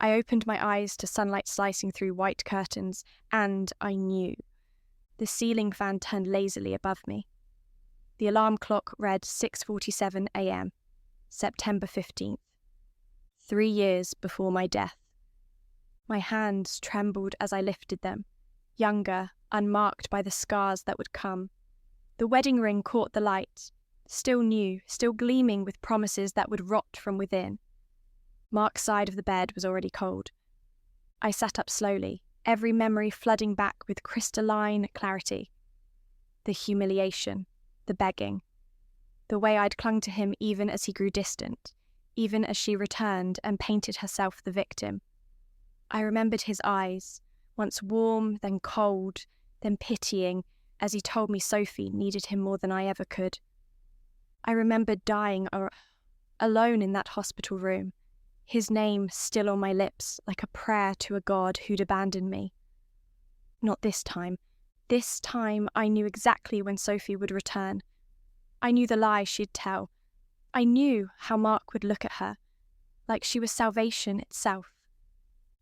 I opened my eyes to sunlight slicing through white curtains, and I knew. The ceiling fan turned lazily above me. The alarm clock read 6:47 a.m., September 15th. 3 years before my death. My hands trembled as I lifted them, younger, unmarked by the scars that would come. The wedding ring caught the light, still new, still gleaming with promises that would rot from within. Mark's side of the bed was already cold. I sat up slowly, every memory flooding back with crystalline clarity. The humiliation, the begging, the way I'd clung to him even as he grew distant, even as she returned and painted herself the victim. I remembered his eyes, once warm, then cold, then pitying, as he told me Sophie needed him more than I ever could. I remembered dying alone in that hospital room, his name still on my lips like a prayer to a god who'd abandoned me. Not this time. This time I knew exactly when Sophie would return. I knew the lie she'd tell. I knew how Mark would look at her, like she was salvation itself.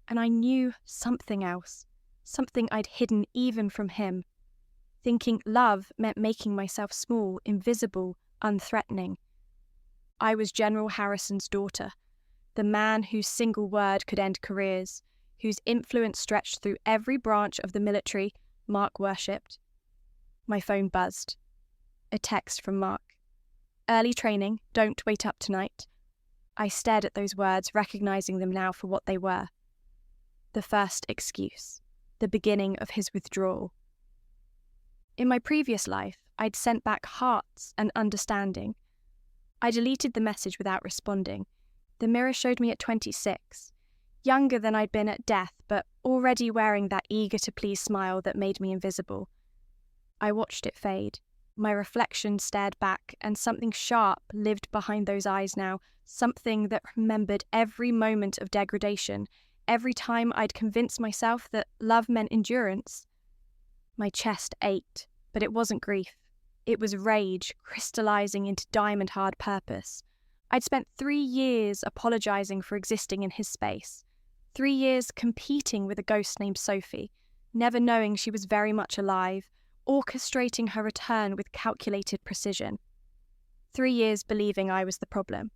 And I knew something else, something I'd hidden even from him, thinking love meant making myself small, invisible, unthreatening. I was General Harrison's daughter, the man whose single word could end careers, whose influence stretched through every branch of the military Mark worshipped. My phone buzzed. A text from Mark. Early training, don't wait up tonight. I stared at those words, recognizing them now for what they were. The first excuse, the beginning of his withdrawal. In my previous life, I'd sent back hearts and understanding. I deleted the message without responding. The mirror showed me at 26, younger than I'd been at death, but already wearing that eager-to-please smile that made me invisible. I watched it fade. My reflection stared back, and something sharp lived behind those eyes now, something that remembered every moment of degradation, every time I'd convinced myself that love meant endurance. My chest ached, but it wasn't grief. It was rage, crystallizing into diamond-hard purpose. I'd spent 3 years apologizing for existing in his space. 3 years competing with a ghost named Sophie, never knowing she was very much alive, orchestrating her return with calculated precision. 3 years believing I was the problem.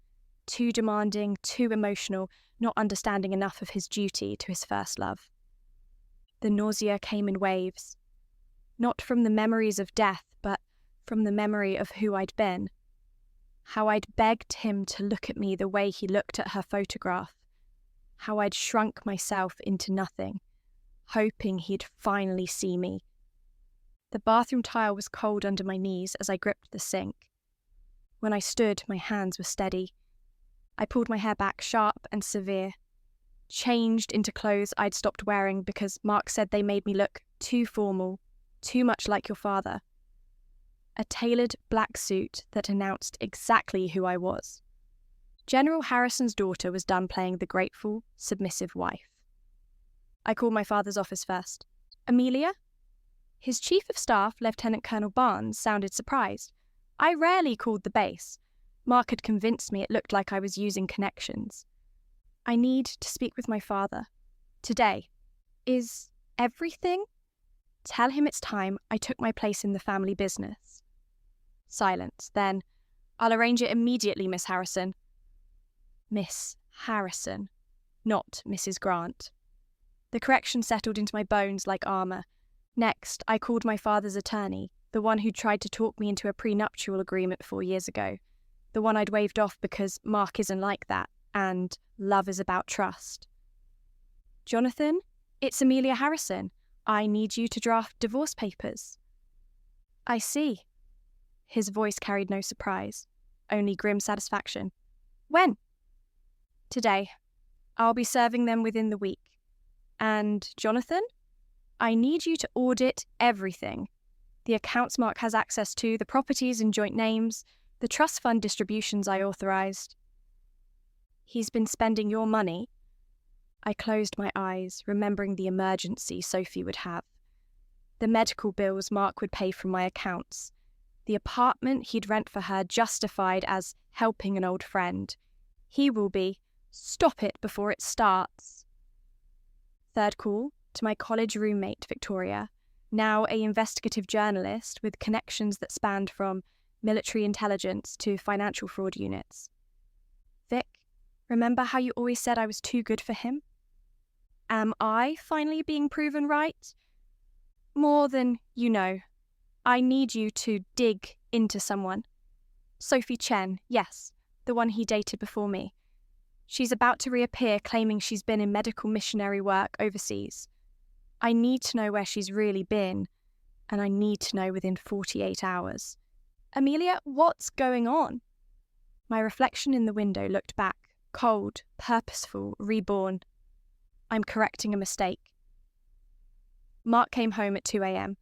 Too demanding, too emotional, not understanding enough of his duty to his first love. The nausea came in waves. Not from the memories of death, but from the memory of who I'd been. How I'd begged him to look at me the way he looked at her photograph. How I'd shrunk myself into nothing, hoping he'd finally see me. The bathroom tile was cold under my knees as I gripped the sink. When I stood, my hands were steady. I pulled my hair back sharp and severe. Changed into clothes I'd stopped wearing because Mark said they made me look too formal, too much like your father. A tailored black suit that announced exactly who I was. General Harrison's daughter was done playing the grateful, submissive wife. I called my father's office first. Amelia? His chief of staff, Lieutenant Colonel Barnes, sounded surprised. I rarely called the base. Mark had convinced me it looked like I was using connections. I need to speak with my father. Today. Is everything? Tell him it's time I took my place in the family business. Silence. Then, I'll arrange it immediately, Miss Harrison. Miss Harrison, not Mrs. Grant. The correction settled into my bones like armour. Next, I called my father's attorney, the one who tried to talk me into a prenuptial agreement 4 years ago, the one I'd waved off because Mark isn't like that, and love is about trust. Jonathan, it's Amelia Harrison. I need you to draft divorce papers. I see. His voice carried no surprise, only grim satisfaction. When? Today. I'll be serving them within the week. And Jonathan? I need you to audit everything. The accounts Mark has access to, the properties and joint names, the trust fund distributions I authorized. He's been spending your money. I closed my eyes, remembering the emergency Sophie would have. The medical bills Mark would pay from my accounts. The apartment he'd rent for her justified as helping an old friend. He will be, stop it before it starts. Third call to my college roommate, Victoria, now an investigative journalist with connections that spanned from military intelligence to financial fraud units. Vic, remember how you always said I was too good for him? Am I finally being proven right? More than you know. I need you to dig into someone. Sophie Chen, yes, the one he dated before me. She's about to reappear claiming she's been in medical missionary work overseas. I need to know where she's really been, and I need to know within 48 hours. Amelia, what's going on? My reflection in the window looked back, cold, purposeful, reborn. I'm correcting a mistake. Mark came home at 2 a.m.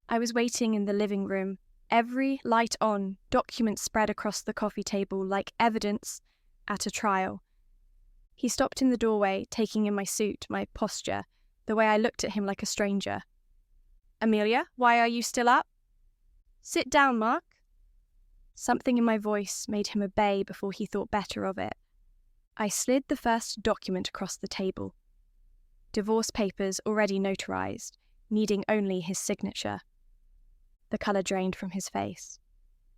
I was waiting in the living room, every light on, documents spread across the coffee table like evidence at a trial. He stopped in the doorway, taking in my suit, my posture, the way I looked at him like a stranger. Amelia, why are you still up? Sit down, Mark. Something in my voice made him obey before he thought better of it. I slid the first document across the table. Divorce papers already notarized, needing only his signature. The colour drained from his face.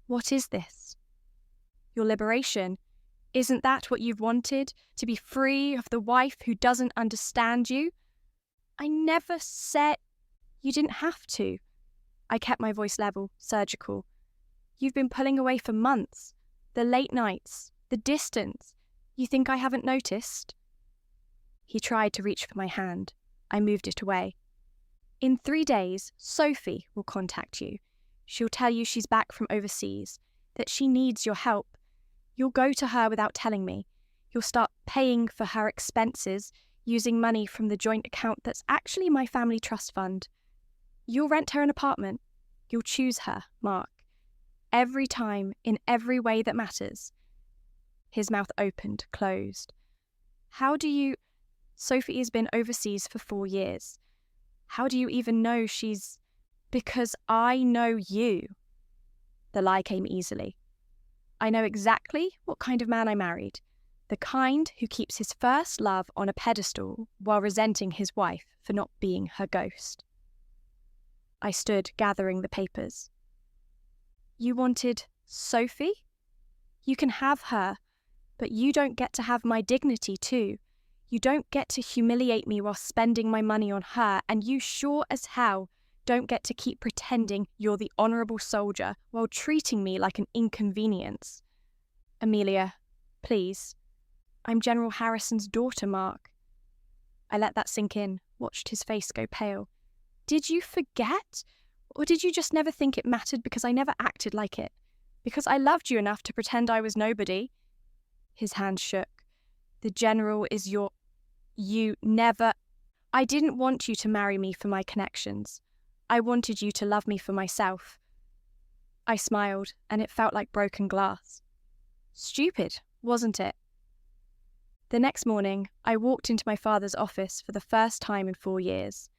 What is this? Your liberation. Isn't that what you've wanted? To be free of the wife who doesn't understand you? I never said you didn't have to. I kept my voice level, surgical. You've been pulling away for months. The late nights, the distance. You think I haven't noticed? He tried to reach for my hand. I moved it away. In 3 days, Sophie will contact you. She'll tell you she's back from overseas, that she needs your help. You'll go to her without telling me. You'll start paying for her expenses, using money from the joint account that's actually my family trust fund. You'll rent her an apartment. You'll choose her, Mark. Every time, in every way that matters. His mouth opened, closed. How do you... Sophie has been overseas for 4 years. How do you even know she's... Because I know you. The lie came easily. I know exactly what kind of man I married. The kind who keeps his first love on a pedestal while resenting his wife for not being her ghost. I stood gathering the papers. You wanted Sophie? You can have her, but you don't get to have my dignity too. You don't get to humiliate me while spending my money on her, and you sure as hell don't get to keep pretending you're the honourable soldier while treating me like an inconvenience. Amelia, please. I'm General Harrison's daughter, Mark. I let that sink in, watched his face go pale. Did you forget? Or did you just never think it mattered because I never acted like it? Because I loved you enough to pretend I was nobody? His hand shook. The General is your... You never... I didn't want you to marry me for my connections. I wanted you to love me for myself. I smiled, and it felt like broken glass. Stupid, wasn't it? The next morning, I walked into my father's office for the first time in 4 years.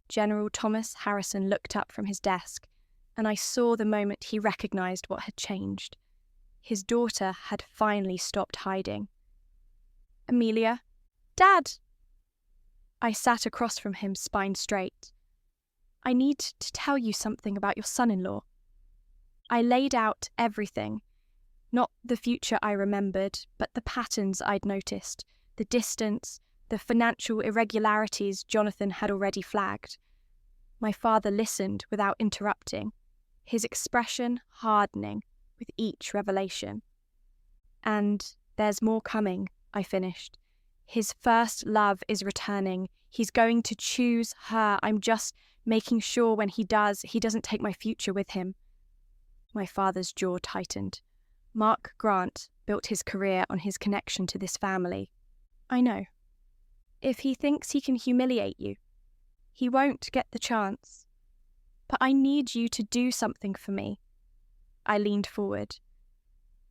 General Thomas Harrison looked up from his desk, and I saw the moment he recognised what had changed. His daughter had finally stopped hiding. Amelia, Dad! I sat across from him, spine straight. I need to tell you something about your son-in-law. I laid out everything. Not the future I remembered, but the patterns I'd noticed, the distance, the financial irregularities Jonathan had already flagged. My father listened without interrupting, his expression hardening with each revelation. And there's more coming, I finished. His first love is returning. He's going to choose her. I'm just making sure when he does, he doesn't take my future with him. My father's jaw tightened. Mark Grant built his career on his connection to this family. I know. If he thinks he can humiliate you, he won't get the chance. But I need you to do something for me. I leaned forward.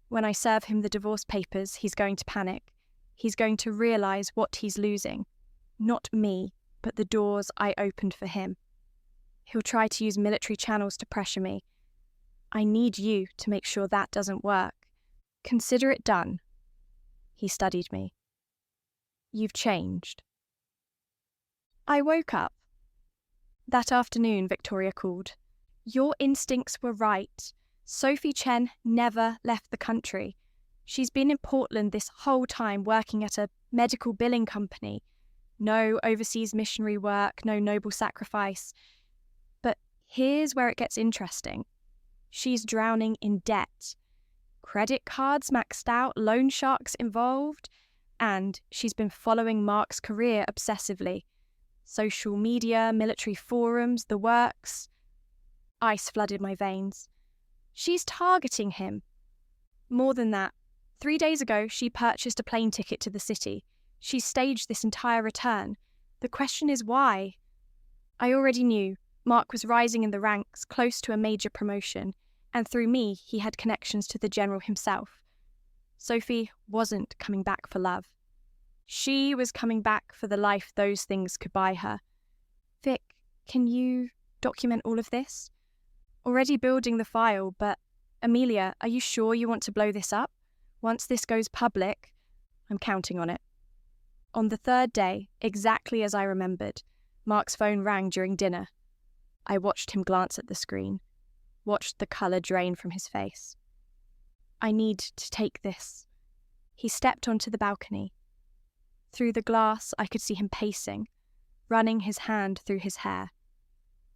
When I serve him the divorce papers, he's going to panic. He's going to realise what he's losing. Not me, but the doors I opened for him. He'll try to use military channels to pressure me. I need you to make sure that doesn't work. Consider it done. He studied me. You've changed. I woke up. That afternoon, Victoria called. Your instincts were right. Sophie Chen never left the country. She's been in Portland this whole time working at a medical billing company. No overseas missionary work, no noble sacrifice. But here's where it gets interesting. She's drowning in debt. Credit cards maxed out, loan sharks involved, and she's been following Mark's career obsessively. Social media, military forums, the works. Ice flooded my veins. She's targeting him. More than that, 3 days ago she purchased a plane ticket to the city. She's staged this entire return. The question is why? I already knew Mark was rising in the ranks, close to a major promotion, and through me he had connections to the general himself. Sophie wasn't coming back for love. She was coming back for the life those things could buy her. Vic, can you document all of this? Already building the file, but Amelia, are you sure you want to blow this up? Once this goes public, I'm counting on it. On the third day, exactly as I remembered, Mark's phone rang during dinner. I watched him glance at the screen, watched the colour drain from his face. I need to take this. He stepped onto the balcony. Through the glass, I could see him pacing, running his hand through his hair.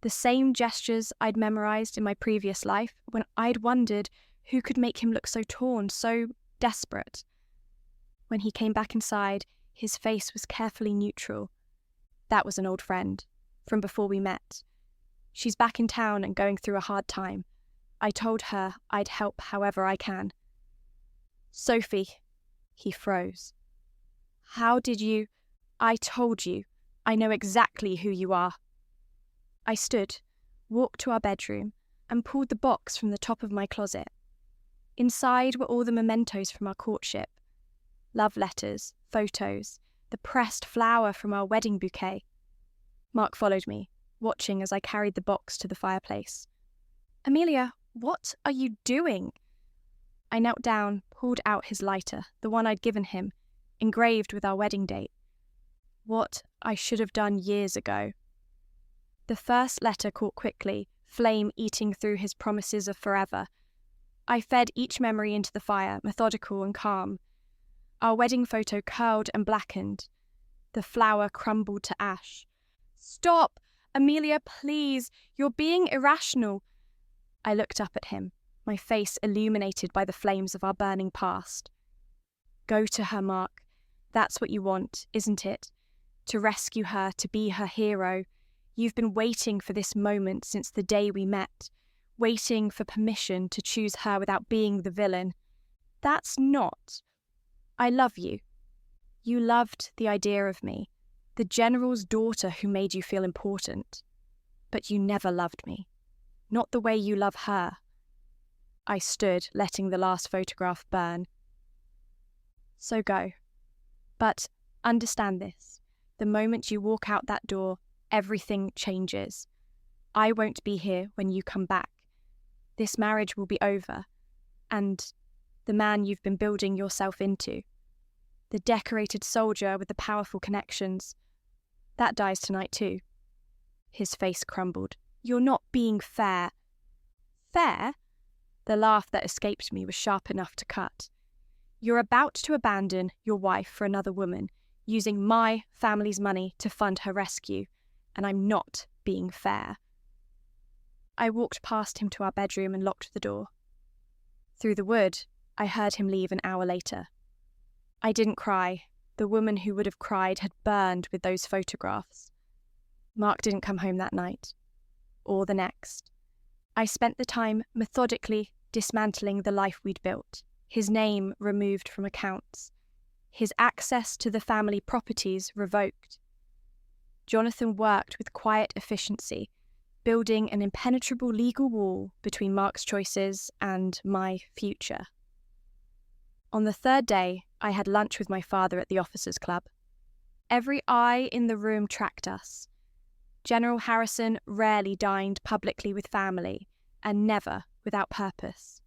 The same gestures I'd memorised in my previous life when I'd wondered who could make him look so torn, so desperate. When he came back inside, his face was carefully neutral. That was an old friend, from before we met. She's back in town and going through a hard time. I told her I'd help however I can. Sophie, he froze. How did you? I told you. I know exactly who you are. I stood, walked to our bedroom, and pulled the box from the top of my closet. Inside were all the mementos from our courtship. Love letters, photos, the pressed flower from our wedding bouquet. Mark followed me, watching as I carried the box to the fireplace. Amelia, what are you doing? I knelt down, pulled out his lighter, the one I'd given him, engraved with our wedding date. What I should have done years ago. The first letter caught quickly, flame eating through his promises of forever. I fed each memory into the fire, methodical and calm. Our wedding photo curled and blackened. The flower crumbled to ash. Stop! Amelia, please! You're being irrational! I looked up at him, my face illuminated by the flames of our burning past. Go to her, Mark. That's what you want, isn't it? To rescue her, to be her hero. You've been waiting for this moment since the day we met, waiting for permission to choose her without being the villain. That's not. I love you. You loved the idea of me, the general's daughter who made you feel important. But you never loved me. Not the way you love her. I stood, letting the last photograph burn. So go. But understand this. The moment you walk out that door, everything changes. I won't be here when you come back. This marriage will be over. And the man you've been building yourself into, the decorated soldier with the powerful connections, that dies tonight too. His face crumbled. You're not being fair. Fair? The laugh that escaped me was sharp enough to cut. You're about to abandon your wife for another woman, using my family's money to fund her rescue, and I'm not being fair. I walked past him to our bedroom and locked the door. Through the wood, I heard him leave an hour later. I didn't cry. The woman who would have cried had burned with those photographs. Mark didn't come home that night, or the next. I spent the time methodically dismantling the life we'd built. His name removed from accounts, his access to the family properties revoked. Jonathan worked with quiet efficiency, building an impenetrable legal wall between Mark's choices and my future. On the third day, I had lunch with my father at the officers' club. Every eye in the room tracked us. General Harrison rarely dined publicly with family, and never without purpose.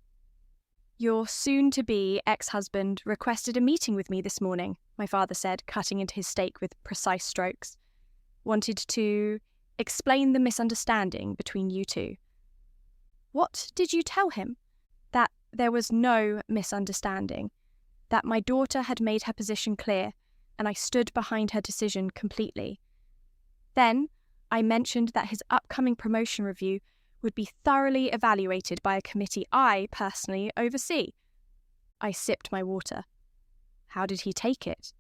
Your soon-to-be ex-husband requested a meeting with me this morning, my father said, cutting into his steak with precise strokes. wanted to explain the misunderstanding between you two. What did you tell him? That there was no misunderstanding, that my daughter had made her position clear, and I stood behind her decision completely. Then I mentioned that his upcoming promotion review would be thoroughly evaluated by a committee I personally oversee. I sipped my water. How did he take it?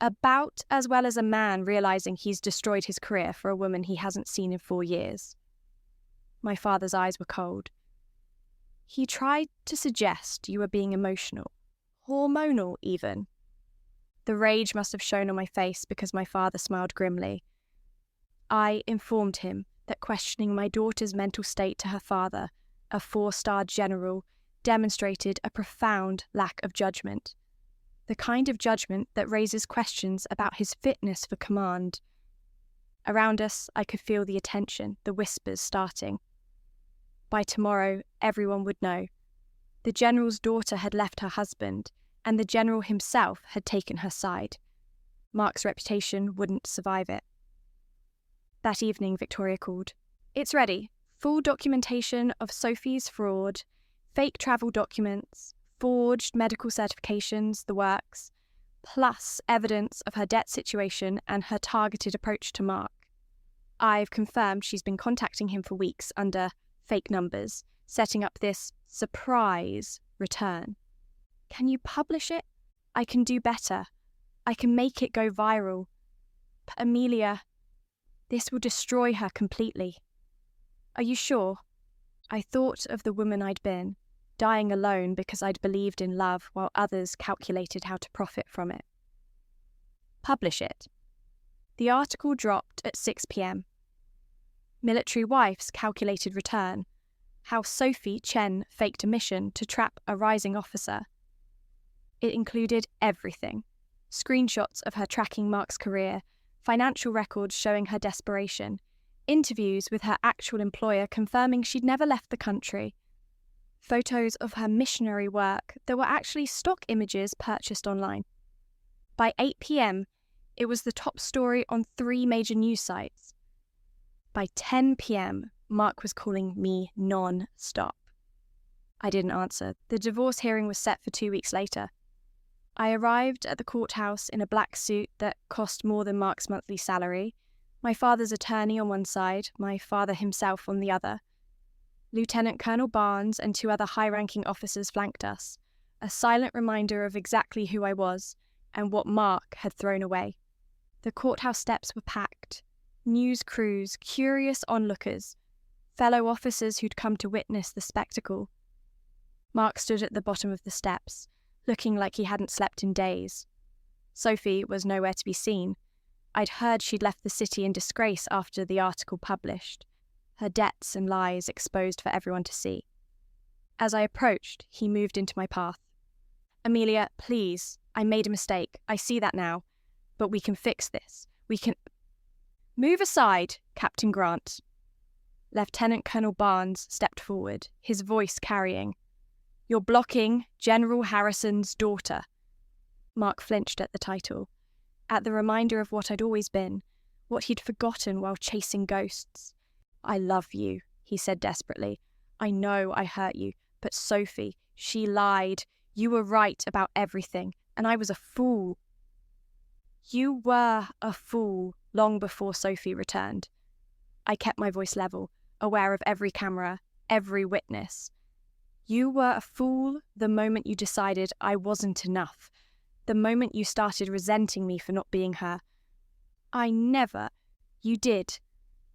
About as well as a man realizing he's destroyed his career for a woman he hasn't seen in 4 years. My father's eyes were cold. He tried to suggest you were being emotional, hormonal even. The rage must have shown on my face because my father smiled grimly. I informed him that questioning my daughter's mental state to her father, a 4-star general, demonstrated a profound lack of judgment. The kind of judgment that raises questions about his fitness for command. Around us, I could feel the attention, the whispers starting. By tomorrow, everyone would know. The general's daughter had left her husband, and the general himself had taken her side. Mark's reputation wouldn't survive it. That evening, Victoria called. It's ready. Full documentation of Sophie's fraud, fake travel documents, forged medical certifications, the works, plus evidence of her debt situation and her targeted approach to Mark. I've confirmed she's been contacting him for weeks under fake numbers, setting up this surprise return. Can you publish it? I can do better. I can make it go viral. But Amelia, this will destroy her completely. Are you sure? I thought of the woman I'd been, dying alone because I'd believed in love while others calculated how to profit from it. Publish it. The article dropped at 6 p.m. Military wife's calculated return. How Sophie Chen faked a mission to trap a rising officer. It included everything. Screenshots of her tracking Mark's career, financial records showing her desperation, interviews with her actual employer confirming she'd never left the country, photos of her missionary work that were actually stock images purchased online. By 8 p.m, it was the top story on 3 major news sites. By 10 p.m, Mark was calling me non-stop. I didn't answer. The divorce hearing was set for 2 weeks later. I arrived at the courthouse in a black suit that cost more than Mark's monthly salary, my father's attorney on one side, my father himself on the other. Lieutenant Colonel Barnes and 2 other high-ranking officers flanked us, a silent reminder of exactly who I was and what Mark had thrown away. The courthouse steps were packed. News crews, curious onlookers, fellow officers who'd come to witness the spectacle. Mark stood at the bottom of the steps, looking like he hadn't slept in days. Sophie was nowhere to be seen. I'd heard she'd left the city in disgrace after the article published, her debts and lies exposed for everyone to see. As I approached, he moved into my path. Amelia, please, I made a mistake. I see that now. But we can fix this. We can... Move aside, Captain Grant. Lieutenant Colonel Barnes stepped forward, his voice carrying. You're blocking General Harrison's daughter. Mark flinched at the title, at the reminder of what I'd always been, what he'd forgotten while chasing ghosts. I love you, he said desperately. I know I hurt you, but Sophie, she lied. You were right about everything, and I was a fool. You were a fool long before Sophie returned. I kept my voice level, aware of every camera, every witness. You were a fool the moment you decided I wasn't enough, the moment you started resenting me for not being her. I never. You did.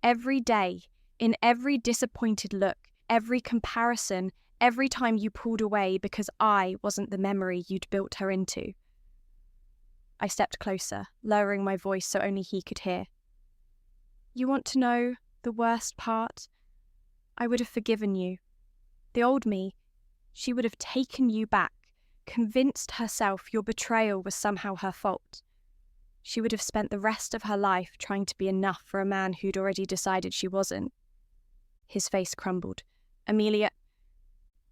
Every day, in every disappointed look, every comparison, every time you pulled away because I wasn't the memory you'd built her into. I stepped closer, lowering my voice so only he could hear. You want to know the worst part? I would have forgiven you. The old me, she would have taken you back, convinced herself your betrayal was somehow her fault. She would have spent the rest of her life trying to be enough for a man who'd already decided she wasn't. His face crumbled. Amelia,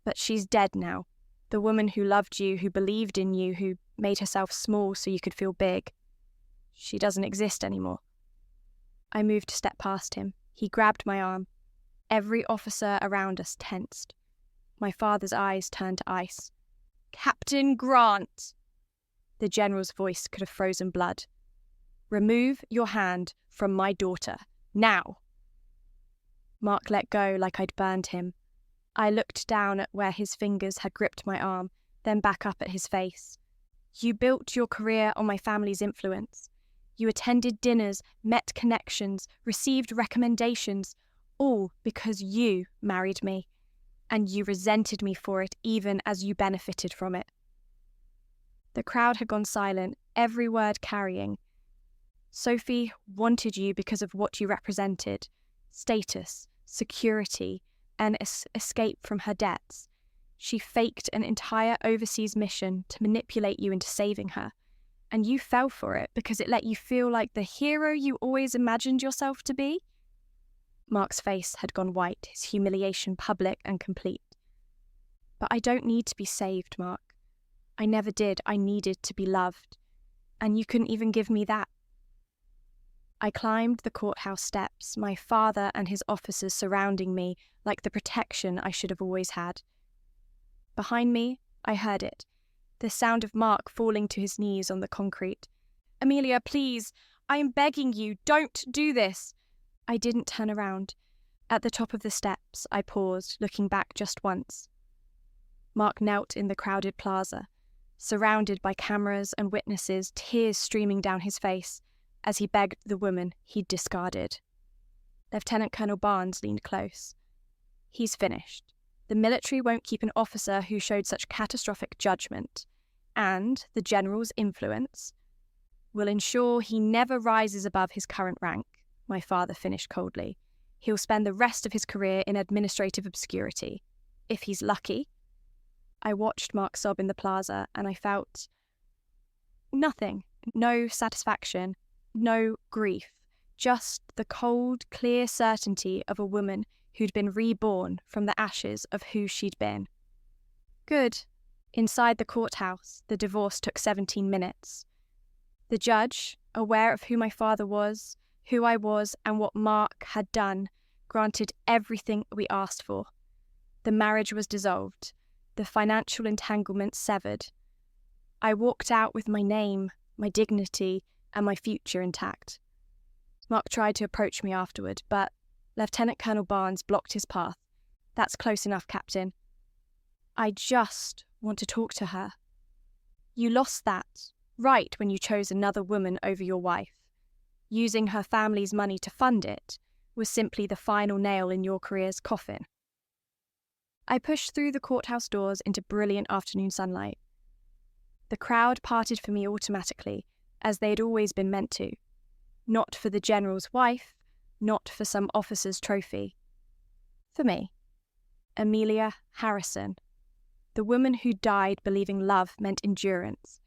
but she's dead now. The woman who loved you, who believed in you, who made herself small so you could feel big. She doesn't exist anymore. I moved a step past him. He grabbed my arm. Every officer around us tensed. My father's eyes turned to ice. "Captain Grant!" The general's voice could have frozen blood. "Remove your hand from my daughter, now!" Mark let go like I'd burned him. I looked down at where his fingers had gripped my arm, then back up at his face. "You built your career on my family's influence. You attended dinners, met connections, received recommendations, all because you married me, and you resented me for it even as you benefited from it." The crowd had gone silent, every word carrying. "Sophie wanted you because of what you represented: status, security, and escape from her debts. She faked an entire overseas mission to manipulate you into saving her, and you fell for it because it let you feel like the hero you always imagined yourself to be." Mark's face had gone white, his humiliation public and complete. "But I don't need to be saved, Mark. I never did. I needed to be loved. And you couldn't even give me that." I climbed the courthouse steps, my father and his officers surrounding me like the protection I should have always had. Behind me, I heard it, the sound of Mark falling to his knees on the concrete. "Amelia, please, I am begging you, don't do this." I didn't turn around. At the top of the steps, I paused, looking back just once. Mark knelt in the crowded plaza, surrounded by cameras and witnesses, tears streaming down his face, as he begged the woman he'd discarded. Lieutenant Colonel Barnes leaned close. "He's finished. The military won't keep an officer who showed such catastrophic judgment, and the general's influence will ensure he never rises above his current rank," my father finished coldly. "He'll spend the rest of his career in administrative obscurity, if he's lucky." I watched Mark sob in the plaza, and I felt nothing, no satisfaction, no grief, just the cold, clear certainty of a woman who'd been reborn from the ashes of who she'd been. Good. Inside the courthouse, the divorce took 17 minutes. The judge, aware of who my father was, who I was, and what Mark had done, granted everything we asked for. The marriage was dissolved, the financial entanglement severed. I walked out with my name, my dignity, and my future intact. Mark tried to approach me afterward, but Lieutenant Colonel Barnes blocked his path. "That's close enough, Captain. I just want to talk to her. You lost that right when you chose another woman over your wife. Using her family's money to fund it was simply the final nail in your career's coffin." I pushed through the courthouse doors into brilliant afternoon sunlight. The crowd parted for me automatically, as they'd always been meant to. Not for the general's wife, not for some officer's trophy. For me, Amelia Harrison, the woman who died believing love meant endurance,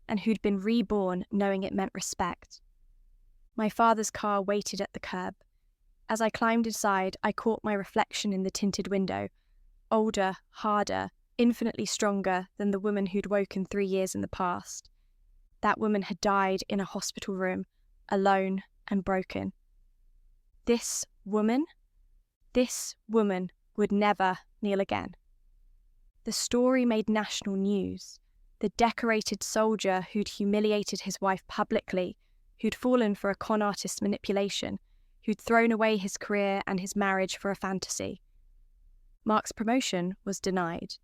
and who'd been reborn knowing it meant respect. My father's car waited at the curb. As I climbed inside, I caught my reflection in the tinted window, older, harder, infinitely stronger than the woman who'd woken 3 years in the past. That woman had died in a hospital room, alone and broken. This woman would never kneel again. The story made national news. The decorated soldier who'd humiliated his wife publicly, who'd fallen for a con artist's manipulation, who'd thrown away his career and his marriage for a fantasy. Mark's promotion was denied.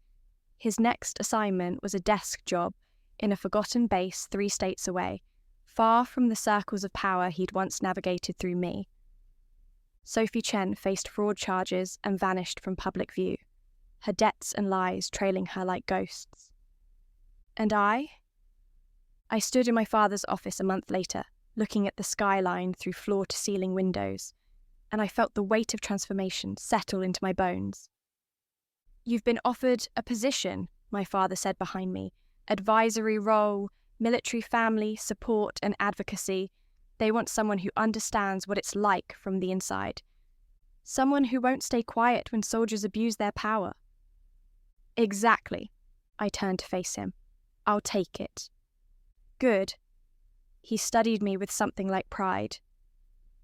His next assignment was a desk job in a forgotten base 3 states away, far from the circles of power he'd once navigated through me. Sophie Chen faced fraud charges and vanished from public view, her debts and lies trailing her like ghosts. And I stood in my father's office a month later, looking at the skyline through floor-to-ceiling windows, and I felt the weight of transformation settle into my bones. "You've been offered a position," my father said behind me, "advisory role, military family, support and advocacy. They want someone who understands what it's like from the inside. Someone who won't stay quiet when soldiers abuse their power." "Exactly." I turned to face him. "I'll take it." "Good." He studied me with something like pride.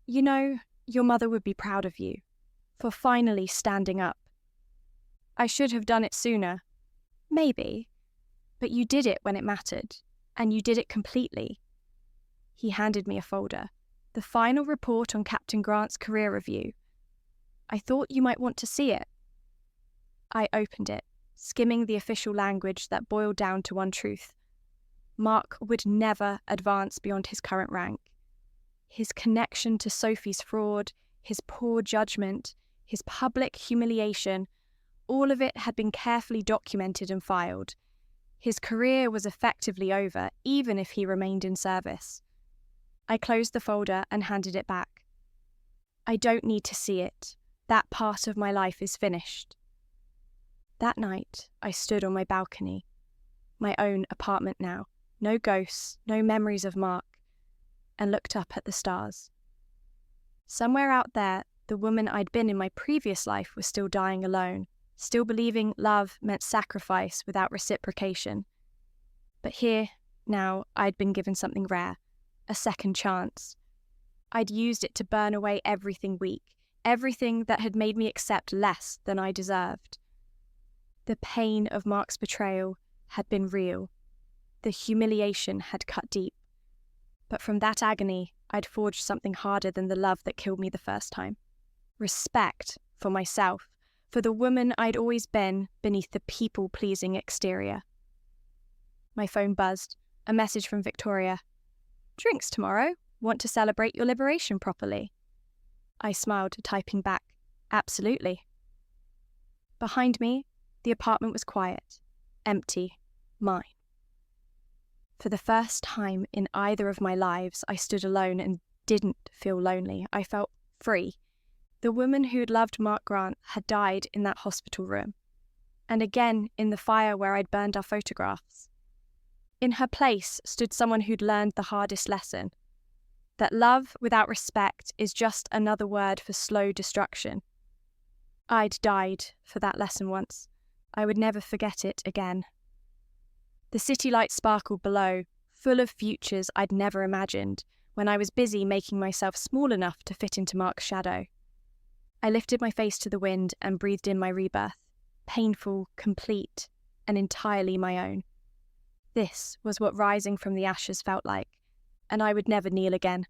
You know, your mother would be proud of you for finally standing up. I should have done it sooner. Maybe. But you did it when it mattered, and you did it completely. He handed me a folder. The final report on Captain Grant's career review. I thought you might want to see it. I opened it, skimming the official language that boiled down to one truth. Mark would never advance beyond his current rank. His connection to Sophie's fraud, his poor judgment, his public humiliation, all of it had been carefully documented and filed. His career was effectively over, even if he remained in service. I closed the folder and handed it back. I don't need to see it. That part of my life is finished. That night, I stood on my balcony. My own apartment now. No ghosts, no memories of Mark. And looked up at the stars. Somewhere out there, the woman I'd been in my previous life was still dying alone, still believing love meant sacrifice without reciprocation. But here, now, I'd been given something rare. A second chance. I'd used it to burn away everything weak, everything that had made me accept less than I deserved. The pain of Mark's betrayal had been real. The humiliation had cut deep. But from that agony, I'd forged something harder than the love that killed me the first time. Respect for myself, for the woman I'd always been beneath the people-pleasing exterior. My phone buzzed. A message from Victoria. "Drinks tomorrow? Want to celebrate your liberation properly?" I smiled, typing back, "Absolutely." Behind me, the apartment was quiet, empty, mine. For the first time in either of my lives, I stood alone and didn't feel lonely. I felt free. The woman who'd loved Mark Grant had died in that hospital room, and again in the fire where I'd burned our photographs. In her place stood someone who'd learned the hardest lesson, that love without respect is just another word for slow destruction. I'd died for that lesson once. I would never forget it again. The city lights sparkled below, full of futures I'd never imagined, when I was busy making myself small enough to fit into Mark's shadow. I lifted my face to the wind and breathed in my rebirth, painful, complete, and entirely my own. This was what rising from the ashes felt like, and I would never kneel again.